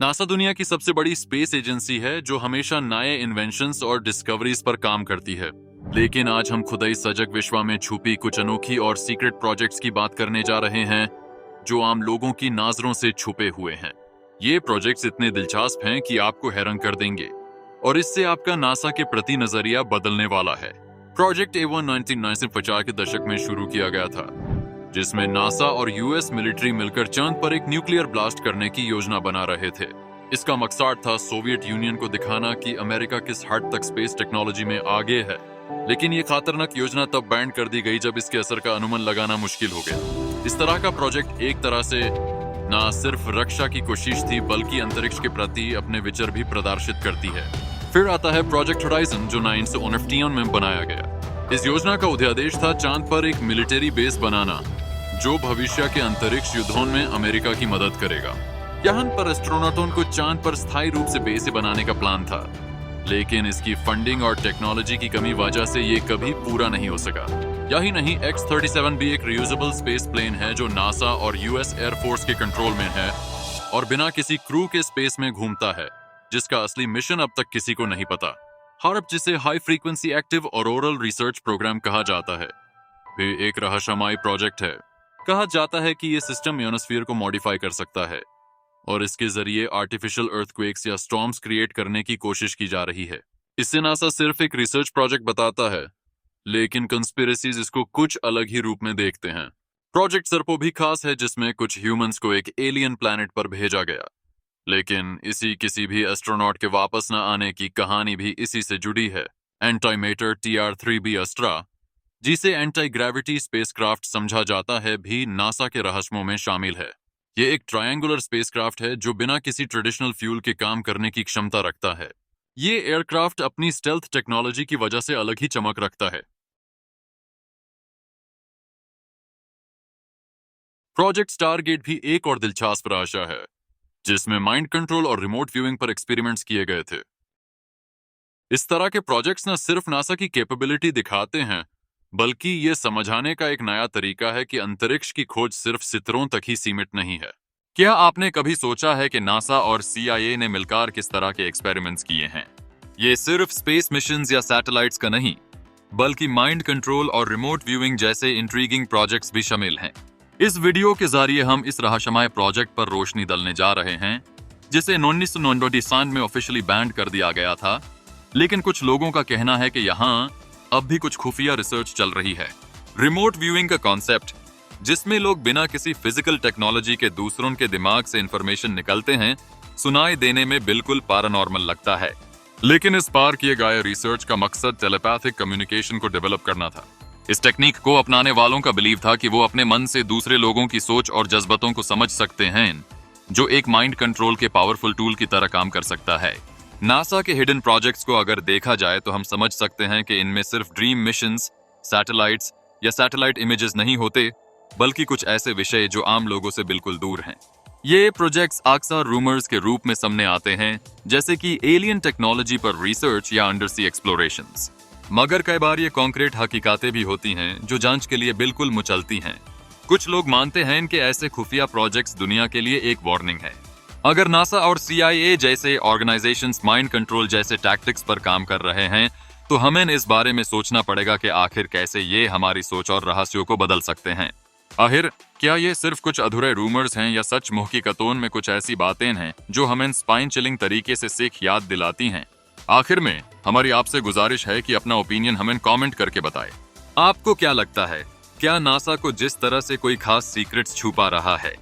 NASA दुनिया की सबसे बड़ी स्पेस एजेंसी है जो हमेशा नए इन्वेंशंस और डिस्कवरीज पर काम करती है। लेकिन आज हम खुदाई सजग विश्व में छुपी कुछ अनोखी और सीक्रेट प्रोजेक्ट्स की बात करने जा रहे हैं जो आम लोगों की नजरों से छुपे हुए हैं। ये प्रोजेक्ट्स इतने दिलचस्प हैं कि आपको हैरान कर देंगे और इससे आपका नासा के प्रति नजरिया बदलने वाला है। प्रोजेक्ट A1 1950 के दशक में शुरू किया गया था, जिसमें नासा और यूएस मिलिट्री मिलकर चांद पर एक न्यूक्लियर ब्लास्ट करने की योजना बना रहे थे। इसका मकसद था सोवियत यूनियन को दिखाना कि अमेरिका किस हद तक स्पेस टेक्नोलॉजी में आगे है। लेकिन ये खतरनाक योजना तब बैन कर दी गई जब इसके असर का अनुमान लगाना मुश्किल हो गया। इस तरह का प्रोजेक्ट एक तरह से न सिर्फ रक्षा की कोशिश थी बल्कि अंतरिक्ष के प्रति अपने विचार भी प्रदर्शित करती है। फिर आता है प्रोजेक्ट होराइजन जो 1959 में बनाया गया। इस योजना का उद्देश्य था चांद पर एक मिलिट्री बेस बनाना जो भविष्य के अंतरिक्ष युद्धों में अमेरिका की मदद करेगा। यहाँ पर एस्ट्रोनॉटों को चांद पर स्थायी रूप से बेस बनाने का प्लान था, लेकिन इसकी फंडिंग और टेक्नोलॉजी की कमी वजह से ये कभी पूरा नहीं हो सका। यही नहीं, X-37 भी एक रियूजेबल स्पेस प्लेन है जो नासा और यूएस एयरफोर्स के कंट्रोल में है और बिना किसी क्रू के स्पेस में घूमता है, जिसका असली मिशन अब तक किसी को नहीं पता। हार्प, जिसे high frequency active auroral research programme कहा जाता है, भी एक रहस्यमय प्रोजेक्ट है। कहा जाता है कि यह सिस्टम ionosphere को मॉडिफाई कर सकता है और इसके जरिए आर्टिफिशियल अर्थक्वेक्स या स्टॉर्म्स क्रिएट करने की कोशिश की जा रही है। इससे नासा सिर्फ एक रिसर्च प्रोजेक्ट बताता है, लेकिन कंस्पिरेसीज इसको कुछ अलग ही रूप में देखते हैं। प्रोजेक्ट सर्पो भी खास है, जिसमें कुछ ह्यूमंस को एक एलियन प्लैनेट पर भेजा गया, लेकिन किसी भी एस्ट्रोनॉट के वापस न आने की कहानी भी इसी से जुड़ी है। एंटीमेटर TR-3B एस्ट्रा, जिसे एंटी ग्रेविटी स्पेसक्राफ्ट समझा जाता है, भी नासा के रहस्यों में शामिल है। ये एक ट्रायंगुलर स्पेसक्राफ्ट है जो बिना किसी ट्रेडिशनल फ्यूल के काम करने की क्षमता रखता है। ये एयरक्राफ्ट अपनी स्टेल्थ टेक्नोलॉजी की वजह से अलग ही चमक रखता है। प्रोजेक्ट स्टारगेट भी एक और दिलचस्प रहस्य है, जिसमें माइंड कंट्रोल और रिमोट व्यूइंग पर एक्सपेरिमेंट्स किए गए थे। इस तरह के प्रोजेक्ट्स न सिर्फ नासा की कैपेबिलिटी दिखाते हैं, बल्कि ये समझाने का एक नया तरीका है कि अंतरिक्ष की खोज सिर्फ सितारों तक ही सीमित नहीं है। क्या आपने कभी सोचा है कि नासा और CIA ने मिलकर किस तरह के एक्सपेरिमेंट्स किए हैं? ये सिर्फ स्पेस मिशंस या सैटेलाइट्स का नहीं, बल्कि माइंड कंट्रोल और रिमोट व्यूइंग जैसे इंट्रीगिंग प्रोजेक्ट्स भी शामिल हैं। इस वीडियो के जरिए हम इस रहस्यमय प्रोजेक्ट पर रोशनी डालने जा रहे हैं, जिसे 1997 में ऑफिशियली बैन कर दिया गया था, लेकिन कुछ लोगों का कहना है कि यहाँ अब भी कुछ खुफिया रिसर्च चल रही है। रिमोट व्यूइंग का कॉन्सेप्ट, जिसमें लोग बिना किसी फिजिकल टेक्नोलॉजी के दूसरों के दिमाग से इंफॉर्मेशन निकलते हैं, सुनाई देने में बिल्कुल पैरानॉर्मल लगता है। लेकिन इस पार किए गए रिसर्च का मकसद टेलीपैथिक कम्युनिकेशन को डेवलप करना था। इस टेक्निक को अपनाने वालों का बिलीव था कि वो अपने मन से दूसरे लोगों की सोच और जज्बातों को समझ सकते हैं, जो एक माइंड कंट्रोल के पावरफुल टूल की तरह काम कर सकता है। नासा के हिडन प्रोजेक्ट्स को अगर देखा जाए तो हम समझ सकते हैं कि इनमें सिर्फ ड्रीम मिशंस, सैटेलाइट्स या सैटेलाइट इमेजेस नहीं होते, बल्कि कुछ ऐसे विषय जो आम लोगों से बिल्कुल दूर हैं। ये प्रोजेक्ट्स अक्सर रूमर्स के रूप में सामने आते हैं, जैसे कि एलियन टेक्नोलॉजी पर रिसर्च या अंडरसी एक्सप्लोरेशंस। मगर कई बार ये कॉन्क्रीट हकीकतें भी होती हैं जो जांच के लिए बिल्कुल मुचलती हैं। कुछ लोग मानते हैं कि ऐसे खुफिया प्रोजेक्ट्स दुनिया के लिए एक वार्निंग है। अगर नासा और CIA जैसे ऑर्गेनाइजेशंस माइंड कंट्रोल जैसे टैक्टिक्स पर काम कर रहे हैं, तो हमें इस बारे में सोचना पड़ेगा कि आखिर कैसे ये हमारी सोच और रहस्यों को बदल सकते हैं। आखिर क्या ये सिर्फ कुछ अधूरे रूमर्स हैं या सच हकीकतों में कुछ ऐसी बातें हैं जो हमें स्पाइन चिलिंग तरीके से सीख याद दिलाती हैं? आखिर में हमारी आपसे गुजारिश है कि अपना ओपिनियन हमें कमेंट करके बताएं। आपको क्या लगता है, क्या नासा को जिस तरह से कोई खास सीक्रेट्स छुपा रहा है,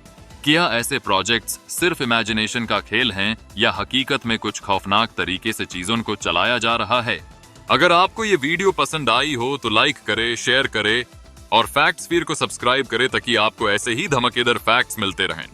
क्या ऐसे प्रोजेक्ट्स सिर्फ इमेजिनेशन का खेल हैं या हकीकत में कुछ खौफनाक तरीके से चीजों को चलाया जा रहा है? अगर आपको ये वीडियो पसंद आई हो तो लाइक करे, शेयर करे और फैक्ट स्फीयर को सब्सक्राइब करे ताकि आपको ऐसे ही धमाकेदार फैक्ट्स मिलते रहें।